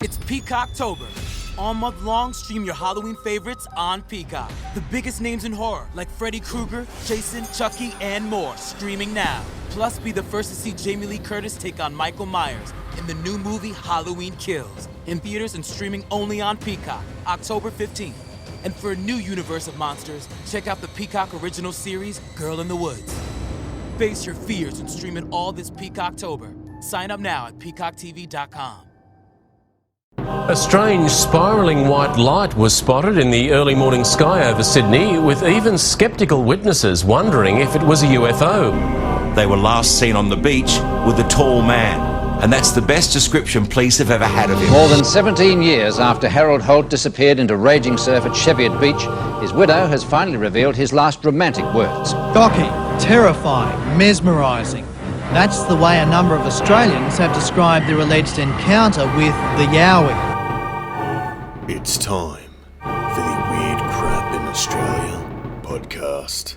It's Peacocktober. All month long, stream your Halloween favorites on Peacock. The biggest names in horror, like Freddy Krueger, Jason, Chucky, and more, streaming now. Plus, be the first to see Jamie Lee Curtis take on Michael Myers in the new movie Halloween Kills, in theaters and streaming only on Peacock, October 15th. And for a new universe of monsters, check out the Peacock original series, Girl in the Woods. Face your fears and stream it all this Peacocktober. Sign up now at peacocktv.com. A strange spiralling white light was spotted in the early morning sky over Sydney, with even sceptical witnesses wondering if it was a UFO. They were last seen on the beach with a tall man, and that's the best description police have ever had of him. More than 17 years after Harold Holt disappeared into raging surf at Cheviot Beach, his widow has finally revealed his last romantic words. Shocking, terrifying, mesmerising. That's the way a number of Australians have described their alleged encounter with the Yowie. It's time for the Weird Crap in Australia podcast.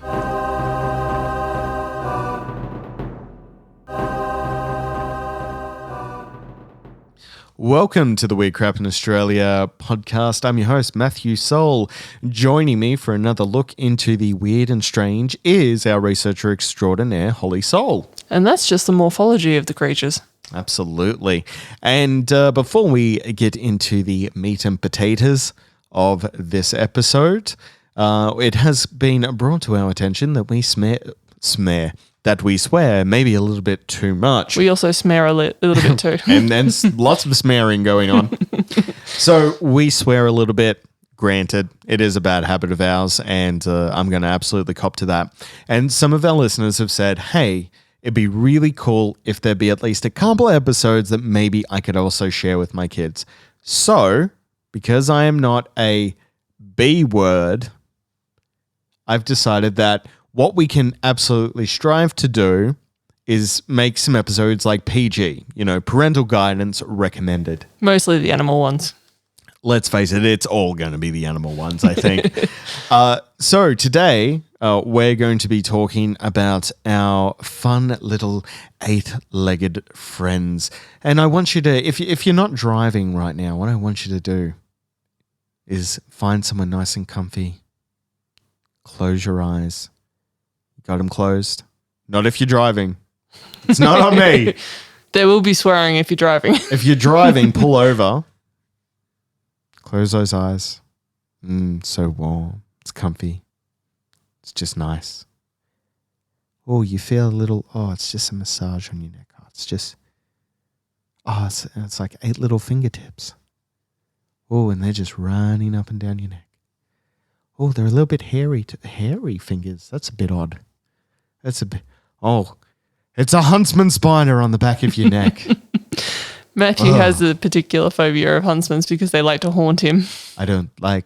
Welcome to the Weird Crap in Australia podcast. I'm your host, Matthew Soul. Joining me for another look into the weird and strange is our researcher extraordinaire, Holly Soul. And that's just the morphology of the creatures. Absolutely. And before we get into the meat and potatoes of this episode, it has been brought to our attention that we swear maybe a little bit too much. We also smear a little bit too. and lots of smearing going on. So we swear a little bit. Granted, it is a bad habit of ours, and I'm going to absolutely cop to that. And some of our listeners have said, hey, it'd be really cool if there'd be at least a couple episodes that maybe I could also share with my kids. So, because I am not a B word, I've decided that what we can absolutely strive to do is make some episodes like PG, parental guidance recommended. Mostly the animal ones. Let's face it, it's all going to be the animal ones, I think. So today, we're going to be talking about our fun little 8-legged friends. And I want you to, if you're not driving right now, what I want you to do is find somewhere nice and comfy. Close your eyes. Got them closed? Not if you're driving. It's not on me. There will be swearing if you're driving. If you're driving, pull over. Close those eyes. So warm. It's comfy. It's just nice. Oh, you feel a little, it's just a massage on your neck. It's like 8 little fingertips. Oh, and they're just running up and down your neck. Oh, they're a little bit hairy fingers. That's a bit odd. It's a huntsman spider on the back of your neck. Matthew has a particular phobia of huntsmen because they like to haunt him. I don't like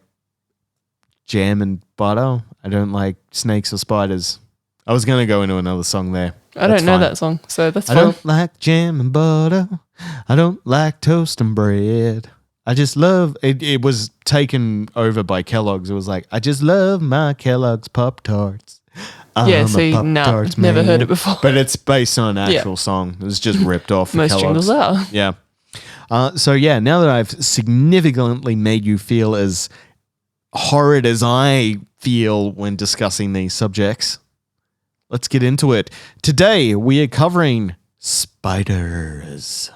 jam and butter. I don't like snakes or spiders. I was going to go into another song there. I don't know that song, so that's fine. I don't like jam and butter. I don't like toast and bread. I just love it. It was taken over by Kellogg's. It was like, I just love my Kellogg's Pop-Tarts. Never heard it before. But it's based on an actual song. It was just ripped off from Most Kellogg's. jingles are. Yeah. Now that I've significantly made you feel as horrid as I feel when discussing these subjects, let's get into it. Today, we are covering spiders.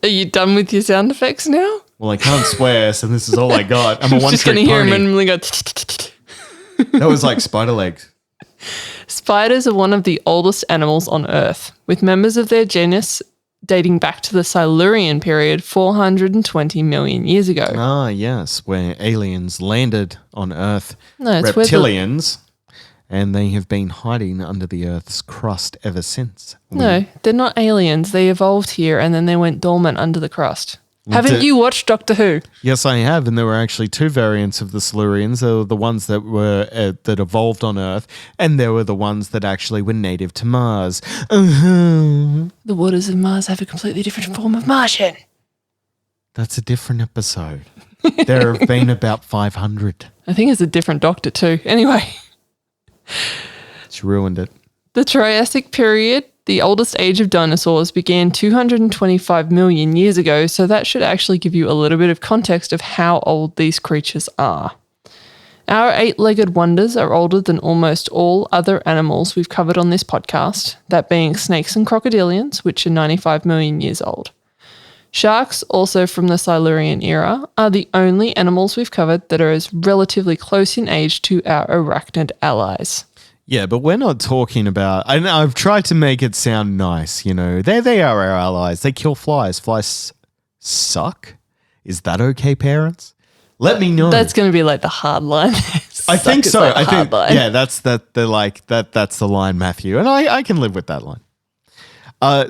Are you done with your sound effects now? Well, I can't swear, so this is all I got. I'm a one-trick just going to hear him randomly go... That was like spider legs. Spiders are one of the oldest animals on Earth, with members of their genus dating back to the Silurian period 420 million years ago. Ah, yes, where aliens landed on Earth. No, it's reptilians, and they have been hiding under the Earth's crust ever since. No, they're not aliens. They evolved here and then they went dormant under the crust. Haven't you watched Doctor Who? Yes, I have, and there were actually 2 variants of the Silurians. There were the ones that were that evolved on Earth, and there were the ones that actually were native to Mars. The waters of Mars have a completely different form of Martian. That's a different episode. There have been about 500. I think it's a different doctor too. Anyway. She ruined it. The Triassic period The oldest age of dinosaurs began 225 million years ago, so that should actually give you a little bit of context of how old these creatures are. Our eight-legged wonders are older than almost all other animals we've covered on this podcast, that being snakes and crocodilians, which are 95 million years old. Sharks, also from the Silurian era, are the only animals we've covered that are as relatively close in age to our arachnid allies. Yeah, but we're not talking about... I've tried to make it sound nice, you know. They are our allies. They kill flies. Flies suck? Is that okay, parents? Let me know. That's going to be like the hard line. I think so. Like I think line. yeah, that's the line, Matthew, and I can live with that line.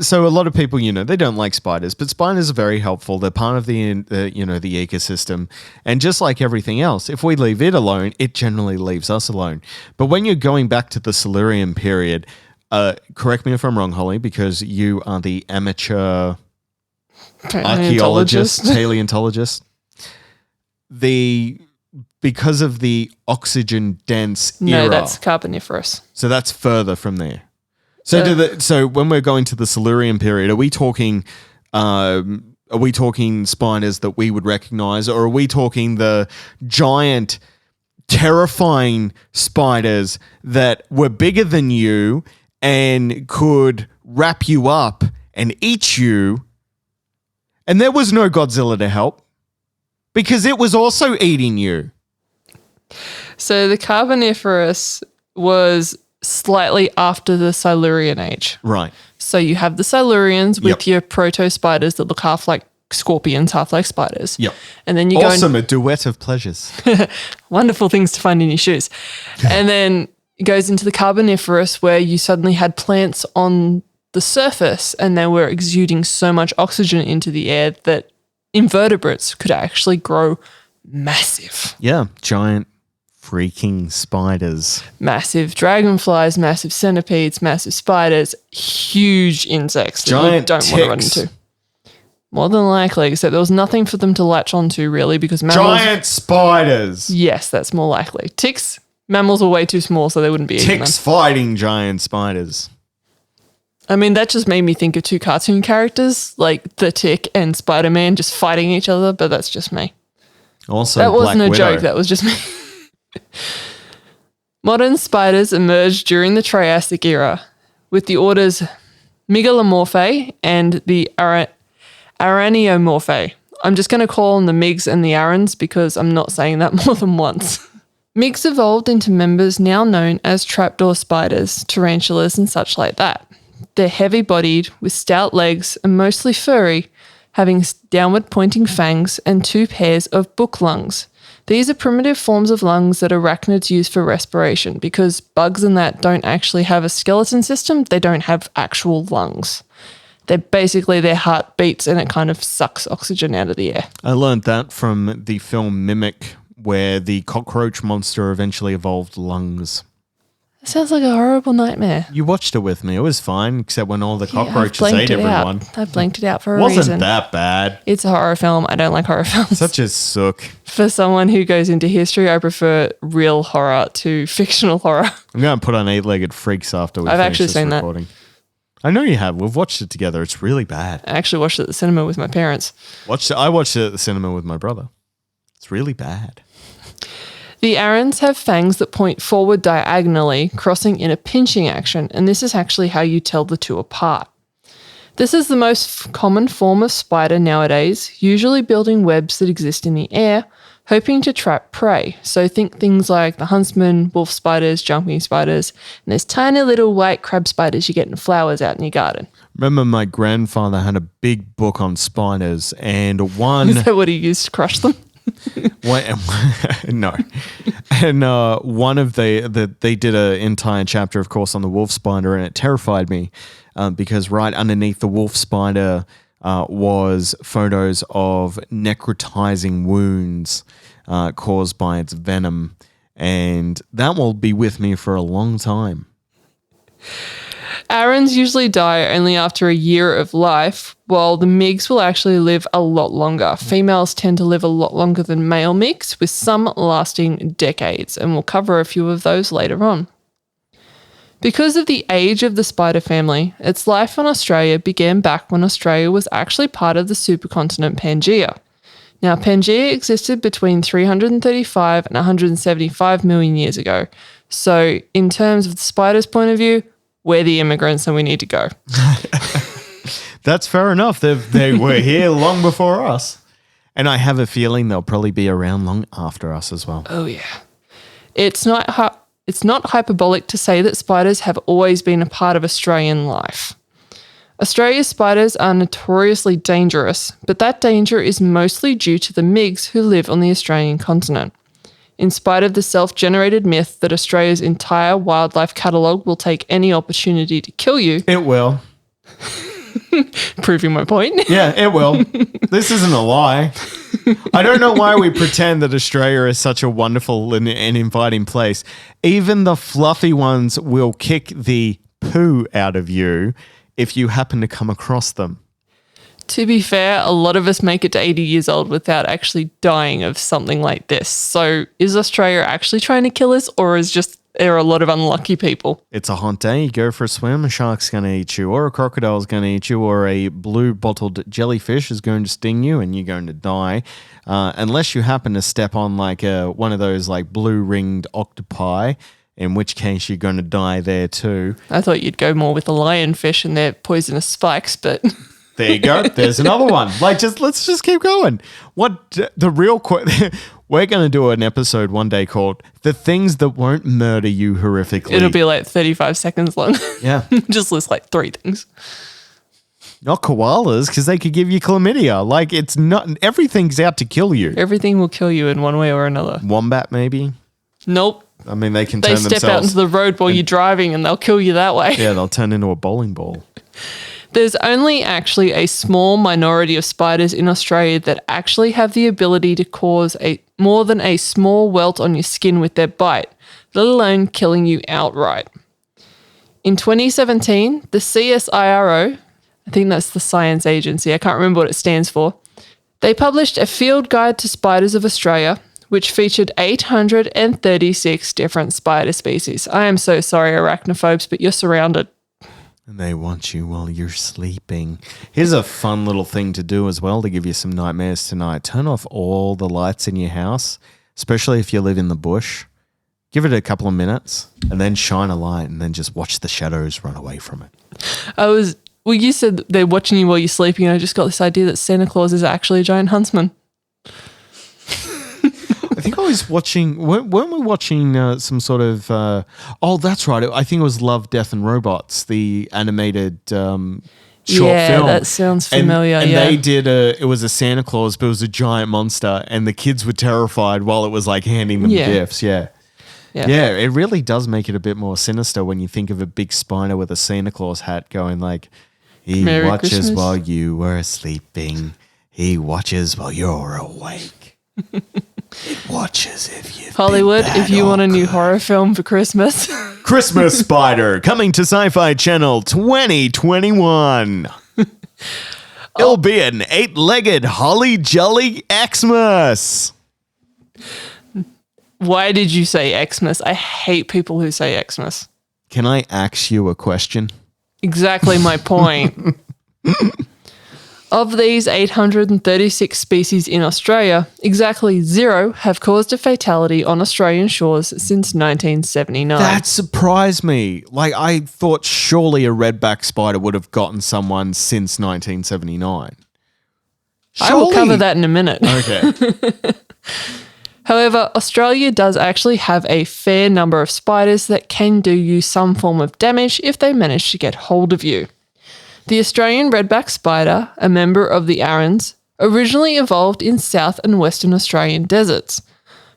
So a lot of people, you know, they don't like spiders, but spiders are very helpful. They're part of the the ecosystem, and just like everything else, if we leave it alone, it generally leaves us alone. But when you're going back to the Silurian period, correct me if I'm wrong, Holly, because you are the amateur archaeologist, paleontologist. Because of the oxygen dense era. No, that's Carboniferous. So that's further from there. So when we're going to the Silurian period, are we talking spiders that we would recognize, or are we talking the giant, terrifying spiders that were bigger than you and could wrap you up and eat you, and there was no Godzilla to help because it was also eating you? So the Carboniferous was slightly after the Silurian age. Right. So you have the Silurians with your proto-spiders that look half like scorpions, half like spiders. Yep. And then you awesome, a duet of pleasures. Wonderful things to find in your shoes. And then it goes into the Carboniferous where you suddenly had plants on the surface and they were exuding so much oxygen into the air that invertebrates could actually grow massive. Yeah, giant freaking spiders. Massive dragonflies, massive centipedes, massive spiders, huge insects that giant you don't want to run into. More than likely, except there was nothing for them to latch onto really because mammals... Giant spiders! Yes, that's more likely. Ticks, mammals were way too small so they wouldn't be eating them. Ticks fighting giant spiders. I mean, that just made me think of two cartoon characters, like the Tick and Spider-Man just fighting each other, but that's just me. Also, that wasn't Black a Widow. joke, that was just me. Modern spiders emerged during the Triassic era with the orders Megalomorphae and the Araneomorphae. I'm just going to call them the Migs and the Arans because I'm not saying that more than once. Migs evolved into members now known as trapdoor spiders, tarantulas and such like that. They're heavy-bodied with stout legs and mostly furry, having downward pointing fangs and two pairs of book lungs. These are primitive forms of lungs that arachnids use for respiration because bugs and that don't actually have a skeleton system. They don't have actual lungs. They're basically their heart beats and it kind of sucks oxygen out of the air. I learned that from the film Mimic, where the cockroach monster eventually evolved lungs. It sounds like a horrible nightmare. You watched it with me. It was fine, except when all the cockroaches ate everyone. I blanked it out for a Wasn't reason. that bad. It's a horror film. I don't like horror films. Such a sook. For someone who goes into history, I prefer real horror to fictional horror. I'm going to put on Eight-Legged Freaks after we I've finish actually this seen recording. I know you have. We've watched it together. It's really bad. I actually watched it at the cinema with my parents. I watched it at the cinema with my brother. It's really bad. The Arans have fangs that point forward diagonally, crossing in a pinching action, and this is actually how you tell the two apart. This is the most common form of spider nowadays, usually building webs that exist in the air, hoping to trap prey. So think things like the huntsman, wolf spiders, jumping spiders, and there's tiny little white crab spiders you get in flowers out in your garden. Remember my grandfather had a big book on spiders, and one... Is that what he used to crush them? No. And one of they did an entire chapter, of course, on the wolf spider, and it terrified me because right underneath the wolf spider was photos of necrotizing wounds caused by its venom, and that will be with me for a long time. Arans usually die only after a year of life, while the Migs will actually live a lot longer. Females tend to live a lot longer than male Migs, with some lasting decades, and we'll cover a few of those later on. Because of the age of the spider family, its life on Australia began back when Australia was actually part of the supercontinent Pangaea. Now, Pangaea existed between 335 and 175 million years ago. So, in terms of the spider's point of view, we're the immigrants and we need to go. That's fair enough. They were here long before us. And I have a feeling they'll probably be around long after us as well. Oh, yeah. It's not hyperbolic to say that spiders have always been a part of Australian life. Australia's spiders are notoriously dangerous, but that danger is mostly due to the MIGs who live on the Australian continent. In spite of the self-generated myth that Australia's entire wildlife catalogue will take any opportunity to kill you. It will. Proving my point. Yeah, it will. This isn't a lie. I don't know why we pretend that Australia is such a wonderful and inviting place. Even the fluffy ones will kick the poo out of you if you happen to come across them. To be fair, a lot of us make it to 80 years old without actually dying of something like this. So is Australia actually trying to kill us, or is just there are a lot of unlucky people? It's a hot day, you go for a swim, a shark's going to eat you, or a crocodile's going to eat you, or a blue bottled jellyfish is going to sting you and you're going to die. Unless you happen to step on like one of those like blue ringed octopi, in which case you're going to die there too. I thought you'd go more with the lionfish and their poisonous spikes, but... There you go. There's another one. Like, let's just keep going. What the real we're going to do an episode one day called "The Things That Won't Murder You Horrifically." It'll be like 35 seconds long. Yeah, just list like 3 things. Not koalas, because they could give you chlamydia. Like, it's not everything's out to kill you. Everything will kill you in one way or another. Wombat, maybe. Nope. I mean, they can they turn step themselves out into the road while you're driving, and they'll kill you that way. Yeah, they'll turn into a bowling ball. There's only actually a small minority of spiders in Australia that actually have the ability to cause more than a small welt on your skin with their bite, let alone killing you outright. In 2017, the CSIRO, I think that's the Science Agency, I can't remember what it stands for, they published a field guide to spiders of Australia, which featured 836 different spider species. I am so sorry, arachnophobes, but you're surrounded. And they want you while you're sleeping. Here's a fun little thing to do as well to give you some nightmares tonight. Turn off all the lights in your house, especially if you live in the bush. Give it a couple of minutes and then shine a light and then just watch the shadows run away from it. You said that they're watching you while you're sleeping, and I just got this idea that Santa Claus is actually a giant huntsman. I think I was watching, weren't we watching some sort of, that's right. I think it was Love, Death and Robots, the animated short film. Yeah, that sounds familiar. And they did it was a Santa Claus, but it was a giant monster, and the kids were terrified while it was like handing them gifts. Yeah, it really does make it a bit more sinister when you think of a big spider with a Santa Claus hat going like, he Merry watches Christmas. while you were sleeping. He watches while you're awake. It watches if you've Hollywood, been bad if you or want a new good. horror film for Christmas. Christmas Spider coming to Sci-Fi Channel 2021. It'll be an 8-legged holly jolly Xmas. Why did you say Xmas? I hate people who say Xmas. Can I ask you a question? Exactly my point. Of these 836 species in Australia, exactly 0 have caused a fatality on Australian shores since 1979. That surprised me. Like, I thought surely a redback spider would have gotten someone since 1979. I will cover that in a minute. Okay. However, Australia does actually have a fair number of spiders that can do you some form of damage if they manage to get hold of you. The Australian redback spider, a member of the Arans, originally evolved in South and Western Australian deserts.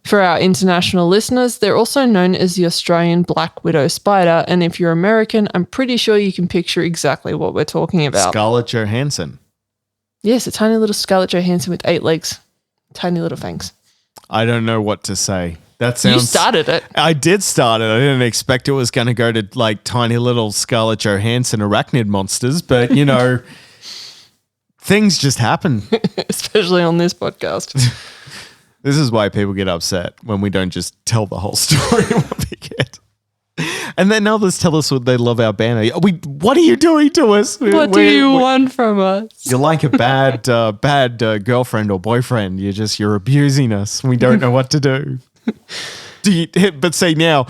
For our international listeners, they're also known as the Australian black widow spider, and if you're American, I'm pretty sure you can picture exactly what we're talking about. Scarlett Johansson. Yes, a tiny little Scarlett Johansson with 8 legs. Tiny little fangs. I don't know what to say. That sounds. You started it. I did start it. I didn't expect it was going to go to like tiny little Scarlett Johansson arachnid monsters, but you know, things just happen. Especially on this podcast. This is why people get upset when we don't just tell the whole story when we get. And then others tell us what they love our banner. What are you doing to us? What do you want from us? You're like a bad girlfriend or boyfriend. You're abusing us. We don't know what to do. But see now,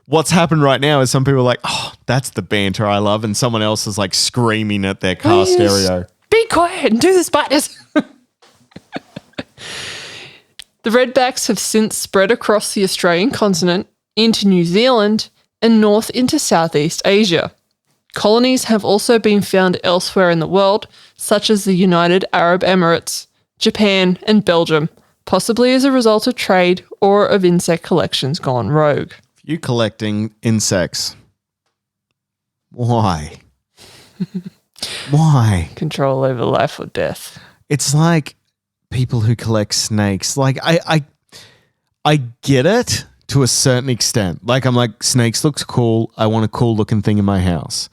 what's happened right now is some people are like, oh, that's the banter I love. And someone else is like screaming at their car stereo. Be quiet and do the spiders. The redbacks have since spread across the Australian continent, into New Zealand, and north into Southeast Asia. Colonies have also been found elsewhere in the world, such as the United Arab Emirates, Japan, and Belgium, possibly as a result of trade or of insect collections gone rogue. You collecting insects. Why? Why? Control over life or death. It's like people who collect snakes. Like I get it to a certain extent. Like I'm like, snakes looks cool. I want a cool looking thing in my house.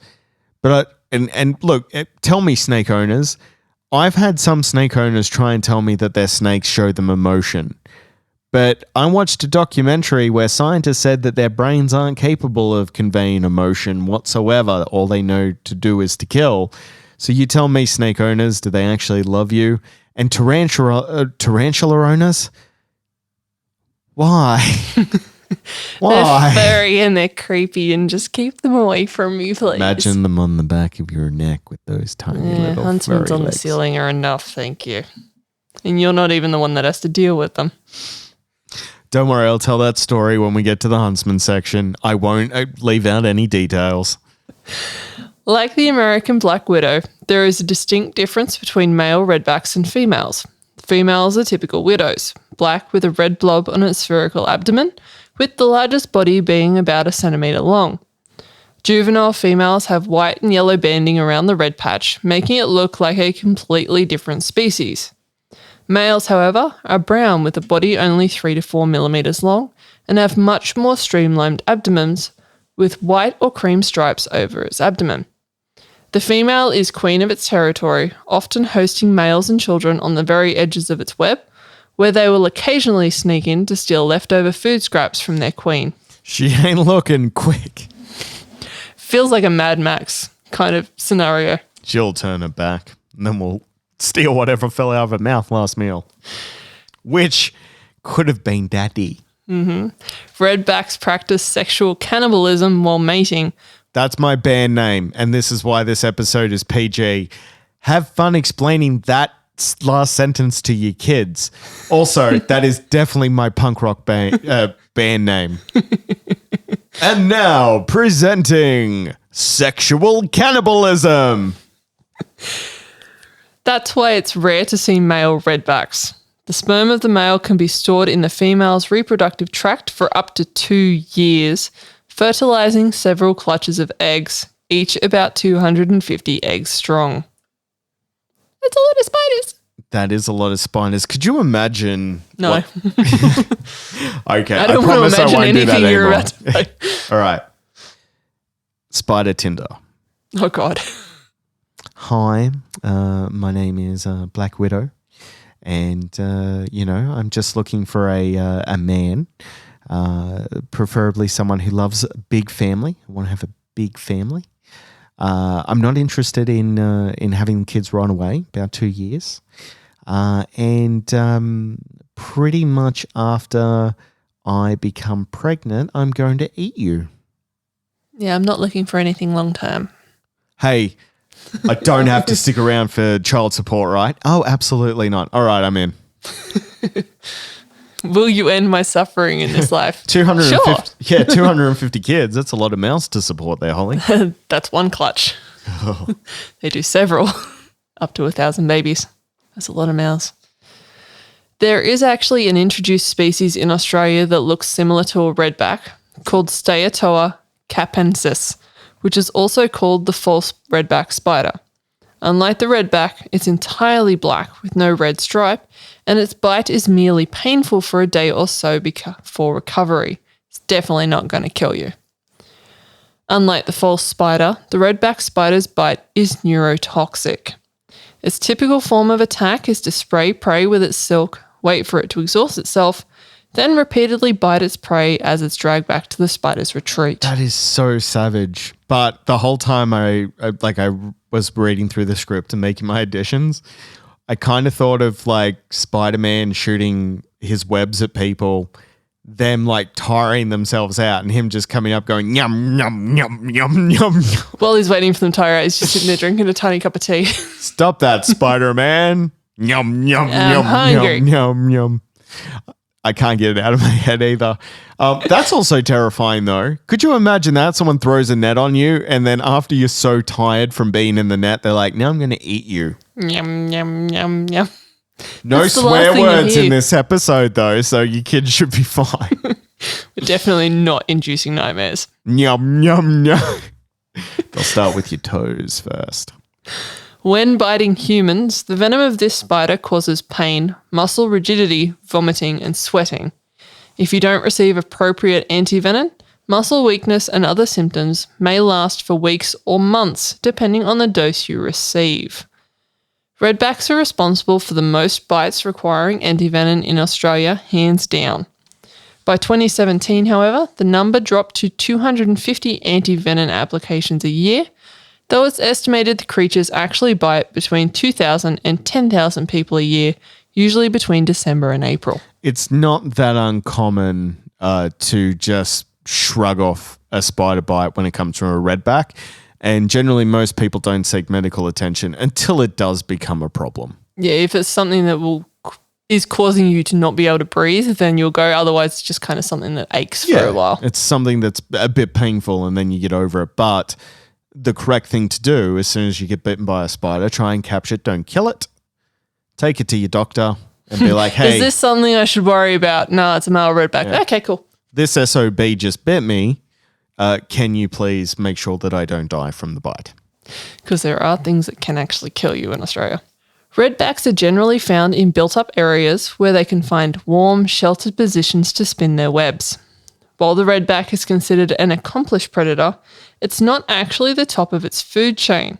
But look, tell me, snake owners, I've had some snake owners try and tell me that their snakes show them emotion. But I watched a documentary where scientists said that their brains aren't capable of conveying emotion whatsoever. All they know to do is to kill. So you tell me, snake owners, do they actually love you? And tarantula owners? Why? Why? They're furry and they're creepy, and just keep them away from me, please. Imagine them on the back of your neck with those tiny little huntsmen's furry on legs. the ceiling are enough, thank you. And you're not even the one that has to deal with them. Don't worry, I'll tell that story when we get to the huntsman section. I won't leave out any details. Like the American black widow, there is a distinct difference between male redbacks and females. Females are typical widows, black with a red blob on its spherical abdomen, with the largest body being about 1 centimetre long. Juvenile females have white and yellow banding around the red patch, making it look like a completely different species. Males, however, are brown with a body only 3 to 4 millimetres long and have much more streamlined abdomens with white or cream stripes over its abdomen. The female is queen of its territory, often hosting males and children on the very edges of its web, where they will occasionally sneak in to steal leftover food scraps from their queen. She ain't looking quick. Feels like a Mad Max kind of scenario. She'll turn her back, and then we'll steal whatever fell out of her mouth last meal. Which could have been daddy. Redbacks practice sexual cannibalism while mating. That's my band name, and this is why this episode is PG. Have fun explaining that last sentence to your kids. Also, that is definitely my punk rock band name. And now, presenting sexual cannibalism. That's why it's rare to see male redbacks. The sperm of the male can be stored in the female's reproductive tract for up to 2 years, fertilizing several clutches of eggs, each about 250 eggs strong. That's a lot of spiders. That is a lot of spiders. Could you imagine? No. Okay, I don't want to imagine anything you're about to say. All right. Spider Tinder. Oh, God. Hi, my name is Black Widow, and, I'm just looking for a man, preferably someone who loves a big family. I want to have a big family. I'm not interested in having kids right away, about 2 years. And pretty much after I become pregnant, I'm going to eat you. Yeah, I'm not looking for anything long term. Hey, I don't have to stick around for child support, right? Oh, absolutely not. All right, I'm in. Will you end my suffering in this life? 250, sure. Yeah, 250 kids. That's a lot of mouths to support there, Holly. That's one clutch. Oh. They do several, up to 1,000 babies. That's a lot of mouths. There is actually an introduced species in Australia that looks similar to a redback called Steatoa capensis, which is also called the false redback spider. Unlike the redback, it's entirely black with no red stripe, and its bite is merely painful for a day or so before recovery. It's definitely not going to kill you. Unlike the false spider, the redback spider's bite is neurotoxic. Its typical form of attack is to spray prey with its silk, wait for it to exhaust itself, then repeatedly bite its prey as it's dragged back to the spider's retreat. That is so savage. But the whole time I was reading through the script and making my additions, I kind of thought of like Spider-Man shooting his webs at people, them like tiring themselves out, and him just coming up going yum yum yum yum yum. While he's waiting for them to tire out, he's just sitting there drinking a tiny cup of tea. Stop that, Spider-Man! Yum yum yum hungry. yum yum yum. I can't get it out of my head either. That's also terrifying though. Could you imagine that? Someone throws a net on you and then after you're so tired from being in the net, they're like, now I'm going to eat you. Yum, yum, yum, yum. No That's the last swear thing you words hear. in this episode though, so your kids should be fine. We're definitely not inducing nightmares. Yum, yum, yum. They'll start with your toes first. When biting humans, the venom of this spider causes pain, muscle rigidity, vomiting, and sweating. If you don't receive appropriate antivenom, muscle weakness and other symptoms may last for weeks or months, depending on the dose you receive. Redbacks are responsible for the most bites requiring antivenom in Australia, hands down. By 2017, however, the number dropped to 250 antivenom applications a year, though it's estimated the creatures actually bite between 2,000 and 10,000 people a year, usually between December and April. It's not that uncommon to just shrug off a spider bite when it comes from a redback, and generally most people don't seek medical attention until it does become a problem. Yeah, if it's something that is causing you to not be able to breathe, then you'll go. Otherwise, it's just kind of something that aches for a while. It's something that's a bit painful and then you get over it, but the correct thing to do as soon as you get bitten by a spider, try and capture it, don't kill it. Take it to your doctor and be like, hey. Is this something I should worry about? No, it's a male redback. Yeah. Okay, cool. This SOB just bit me. Can you please make sure that I don't die from the bite? Because there are things that can actually kill you in Australia. Redbacks are generally found in built-up areas where they can find warm, sheltered positions to spin their webs. While the redback is considered an accomplished predator, it's not actually the top of its food chain.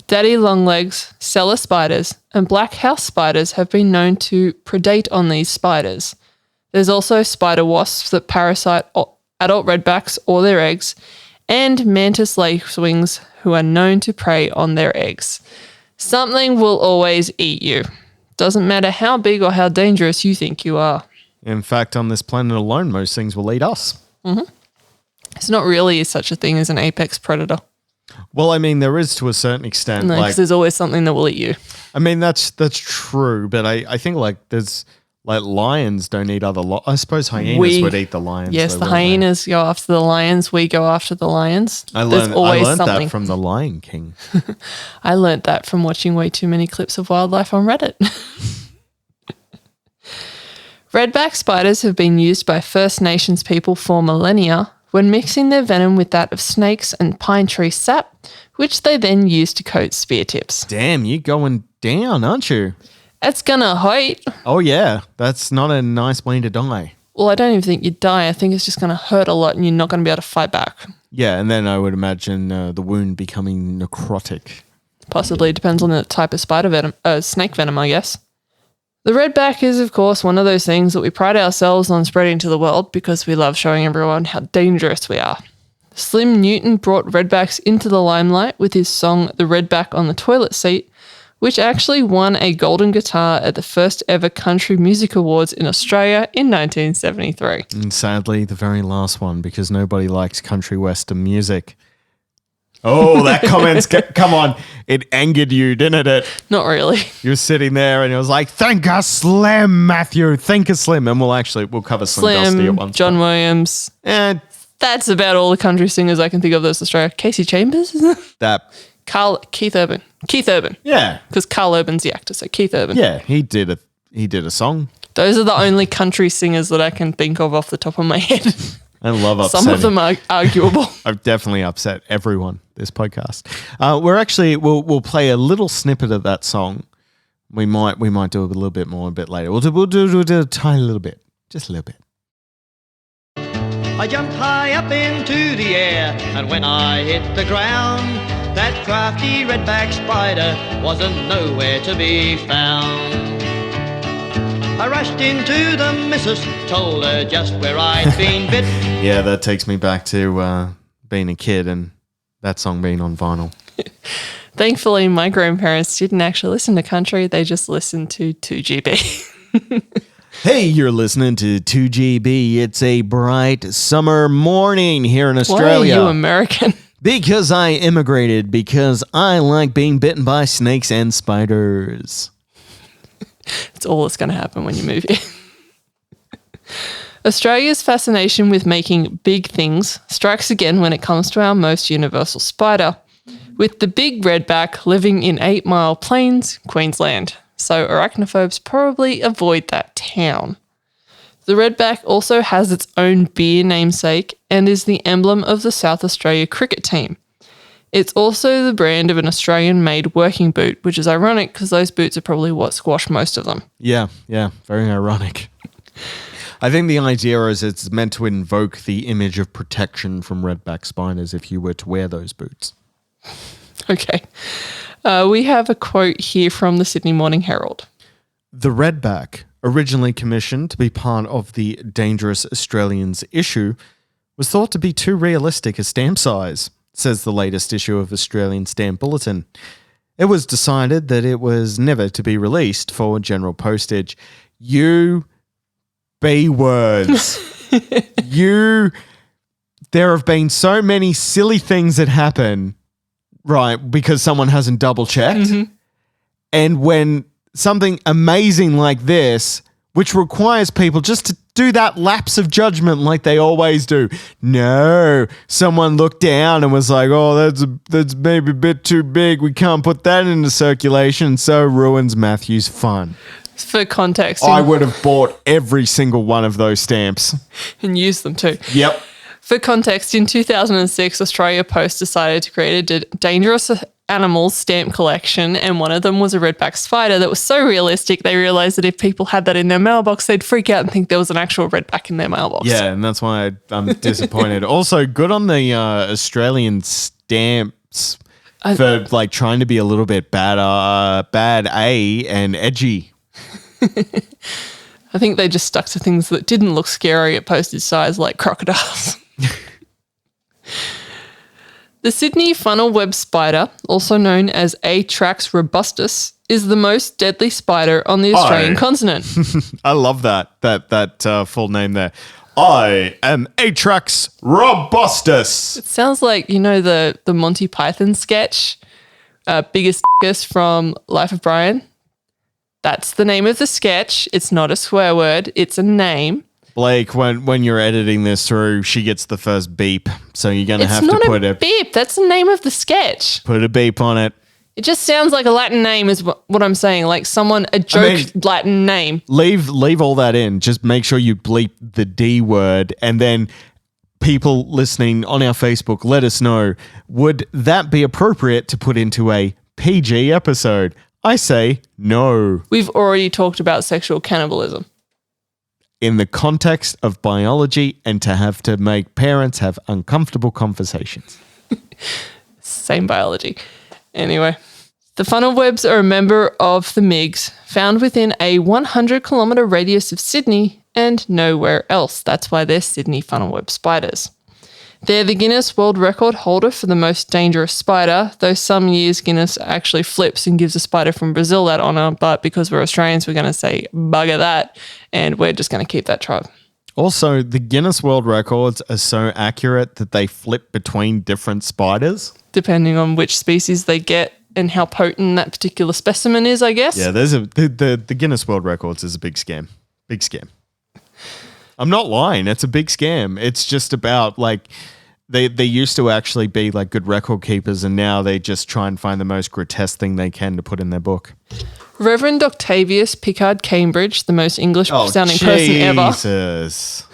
Daddy longlegs, cellar spiders, and black house spiders have been known to predate on these spiders. There's also spider wasps that parasite adult redbacks or their eggs, and mantis lacewings who are known to prey on their eggs. Something will always eat you. Doesn't matter how big or how dangerous you think you are. In fact, on this planet alone, most things will eat us. Mm-hmm. It's not really such a thing as an apex predator. Well, I mean, there is to a certain extent. No, like, because there's always something that will eat you. I mean, that's true, but I think like there's like lions don't eat other I suppose hyenas would eat the lions. Yes, though, the wouldn't they? hyenas go after the lions. We go after the lions. I There's learned always that something. from the Lion King. I learnt that from watching way too many clips of wildlife on Reddit. Redback spiders have been used by First Nations people for millennia when mixing their venom with that of snakes and pine tree sap, which they then use to coat spear tips. Damn, you're going down, aren't you? It's gonna hurt. Oh yeah, that's not a nice way to die. Well, I don't even think you'd die. I think it's just gonna hurt a lot and you're not gonna be able to fight back. Yeah, and then I would imagine the wound becoming necrotic. Possibly. Depends on the type of spider venom, snake venom, I guess. The redback is, of course, one of those things that we pride ourselves on spreading to the world because we love showing everyone how dangerous we are. Slim Newton brought redbacks into the limelight with his song The Redback on the Toilet Seat, which actually won a golden guitar at the first ever Country Music Awards in Australia in 1973. And sadly, the very last one because nobody likes country western music. Oh, that comment's come on. It angered you, didn't it? Not really. You were sitting there and it was like, think a Slim, Matthew, think a Slim. And we'll cover Slim Dusty at one John point. Williams. And That's about all the country singers I can think of that's Australia. Casey Chambers, isn't it? Keith Urban. Keith Urban. Yeah. Because Carl Urban's the actor, so Keith Urban. Yeah, he did a song. Those are the only country singers that I can think of off the top of my head. I love upsetting. Some of them are arguable. I've definitely upset everyone this podcast. We'll play a little snippet of that song. We might do a little bit more a bit later. We'll do a tiny little bit, just a little bit. I jumped high up into the air, and when I hit the ground, that crafty redback spider wasn't nowhere to be found. I rushed into the missus, told her just where I'd been bit. Yeah, that takes me back to being a kid and that song being on vinyl. Thankfully, my grandparents didn't actually listen to country. They just listened to 2GB. Hey, you're listening to 2GB. It's a bright summer morning here in Australia. Why are you American? Because I immigrated, because I like being bitten by snakes and spiders. It's all that's going to happen when you move here. Australia's fascination with making big things strikes again when it comes to our most universal spider, with the big redback living in 8 Mile Plains, Queensland. So arachnophobes probably avoid that town. The redback also has its own beer namesake and is the emblem of the South Australia cricket team. It's also the brand of an Australian-made working boot, which is ironic because those boots are probably what squash most of them. Yeah, very ironic. I think the idea is it's meant to invoke the image of protection from redback spiders if you were to wear those boots. Okay. We have a quote here from the Sydney Morning Herald. The redback, originally commissioned to be part of the Dangerous Australians issue, was thought to be too realistic a stamp size, says the latest issue of Australian Stamp Bulletin. It was decided that it was never to be released for general postage. You B words. There have been so many silly things that happen, right, because someone hasn't double checked. Mm-hmm. And when something amazing like this, which requires people just to do that lapse of judgment like they always do. No, someone looked down and was like, oh, that's maybe a bit too big. We can't put that into circulation. So ruins Matthew's fun. For context. I would have bought every single one of those stamps. And used them too. Yep. For context, in 2006, Australia Post decided to create a dangerous animals stamp collection, and one of them was a redback spider that was so realistic they realised that if people had that in their mailbox, they'd freak out and think there was an actual redback in their mailbox. Yeah, and that's why I'm disappointed. Also, good on the Australian stamps for like trying to be a little bit bad and edgy. I think they just stuck to things that didn't look scary at postage size, like crocodiles. The Sydney funnel web spider, also known as Atrax robustus, is the most deadly spider on the Australian continent. I love that full name there. I am Atrax robustus. It sounds like, you know, the Monty Python sketch, Biggest from Life of Brian. That's the name of the sketch. It's not a swear word. It's a name. Blake, when you're editing this through, she gets the first beep. So you're going to have to put a beep. That's the name of the sketch. Put a beep on it. It just sounds like a Latin name is what I'm saying. Like a joke Latin name. Leave all that in. Just make sure you bleep the D word. And then people listening on our Facebook, let us know, would that be appropriate to put into a PG episode? I say no. We've already talked about sexual cannibalism. In the context of biology and to have to make parents have uncomfortable conversations. Same biology. Anyway, the funnel webs are a member of the MIGs, found within a 100-kilometre radius of Sydney and nowhere else. That's why they're Sydney funnel web spiders. They're the Guinness World Record holder for the most dangerous spider, though some years Guinness actually flips and gives a spider from Brazil that honour, but because we're Australians, we're going to say bugger that, and we're just going to keep that tribe. Also, the Guinness World Records are so accurate that they flip between different spiders. Depending on which species they get and how potent that particular specimen is, I guess. Yeah, the Guinness World Records is a big scam. Big scam. I'm not lying. It's a big scam. It's just about like they used to actually be like good record keepers, and now they just try and find the most grotesque thing they can to put in their book. Reverend Octavius Pickard Cambridge, the most English-sounding person ever. Jesus.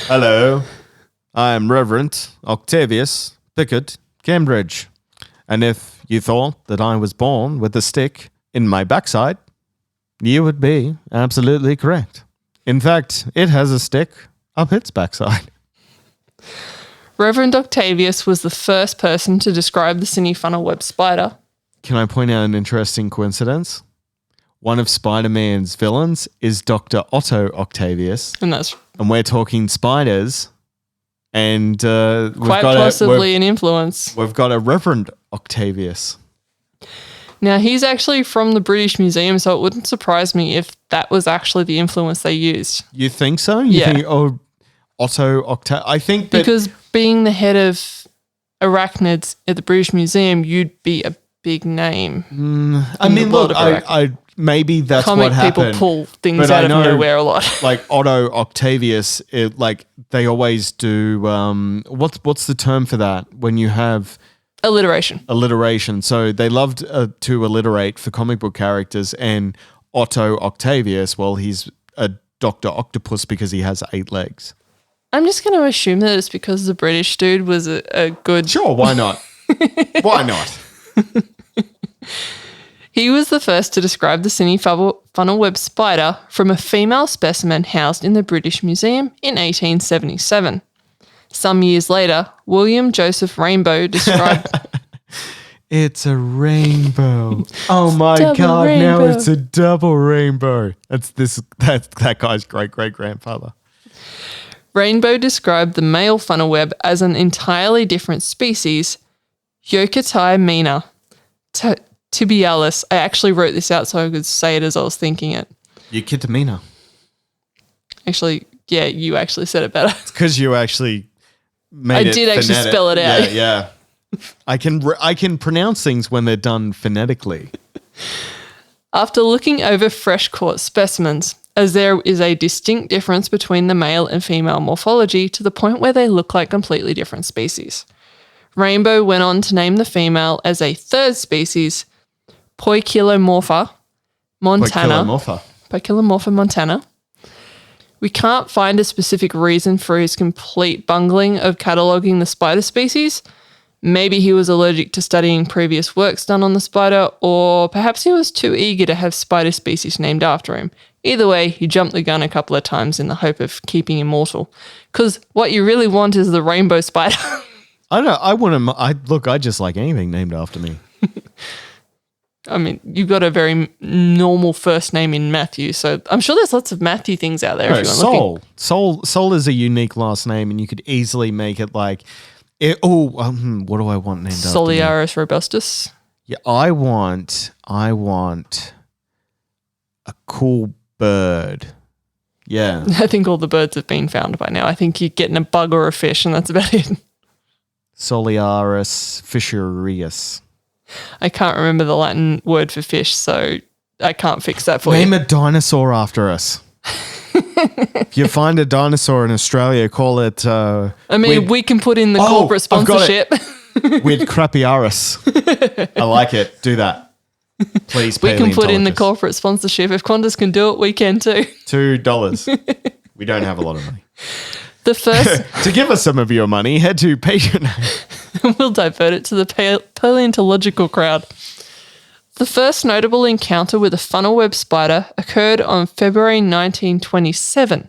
Hello. I am Reverend Octavius Pickard Cambridge. And if you thought that I was born with a stick in my backside, you would be absolutely correct. In fact, it has a stick up its backside. Reverend Octavius was the first person to describe the Sydney funnel web spider. Can I point out an interesting coincidence? one of Spider-Man's villains is Dr. Otto Octavius. And we're talking spiders. And quite possibly an influence. We've got a Reverend Octavius. Now, he's actually from the British Museum, so it wouldn't surprise me if that was actually the influence they used. You think so? You think, Otto Octavius? I think that... Because being the head of arachnids at the British Museum, you'd be a big name. I mean, look, I maybe that's what happened. Comic people pull things out of nowhere a lot. Like Otto Octavius, they always do... what's the term for that? When you have... Alliteration. So they loved to alliterate for comic book characters, and Otto Octavius, well, he's a Dr. Octopus because he has 8 legs. I'm just going to assume that it's because the British dude was a good... Sure, why not? Why not? He was the first to describe the cine funnel web spider from a female specimen housed in the British Museum in 1877. Some years later, William Joseph Rainbow described... It's a rainbow. Oh my God, now it's a double rainbow. That's that guy's great-great-grandfather. Rainbow described the male funnel web as an entirely different species, Yokatai mina tibialis. I actually wrote this out so I could say it as I was thinking it. Yokatamina. Actually, yeah, you actually said it better. It's because you actually made it did actually phonetic. spell it out. Yeah. I can pronounce things when they're done phonetically. After looking over fresh caught specimens, as there is a distinct difference between the male and female morphology to the point where they look like completely different species. Rainbow went on to name the female as a third species, Poikilomorpha montana. Poikilomorpha montana. We can't find a specific reason for his complete bungling of cataloguing the spider species. Maybe he was allergic to studying previous works done on the spider, or perhaps he was too eager to have spider species named after him. Either way, he jumped the gun a couple of times in the hope of keeping immortal. Because what you really want is the rainbow spider. I don't know. I just like anything named after me. I mean, you've got a very normal first name in Matthew, so I'm sure there's lots of Matthew things out there. If you want Soul is a unique last name, and you could easily make it like... what do I want named after me? Soliaris robustus. Yeah, I want a cool bird. Yeah. I think all the birds have been found by now. I think you're getting a bug or a fish, and that's about it. Soliaris fisheries. I can't remember the Latin word for fish, so I can't fix that for you. Name a dinosaur after us. If you find a dinosaur in Australia, call it... we can put in the corporate sponsorship. With Crapiaris. I like it. Do that. Please pay We can put in the corporate sponsorship. If Qantas can do it, we can too. $2. We don't have a lot of money. The first... To give us some of your money, head to Patreon. We'll divert it to the paleontological crowd. The first notable encounter with a funnel web spider occurred on February 1927.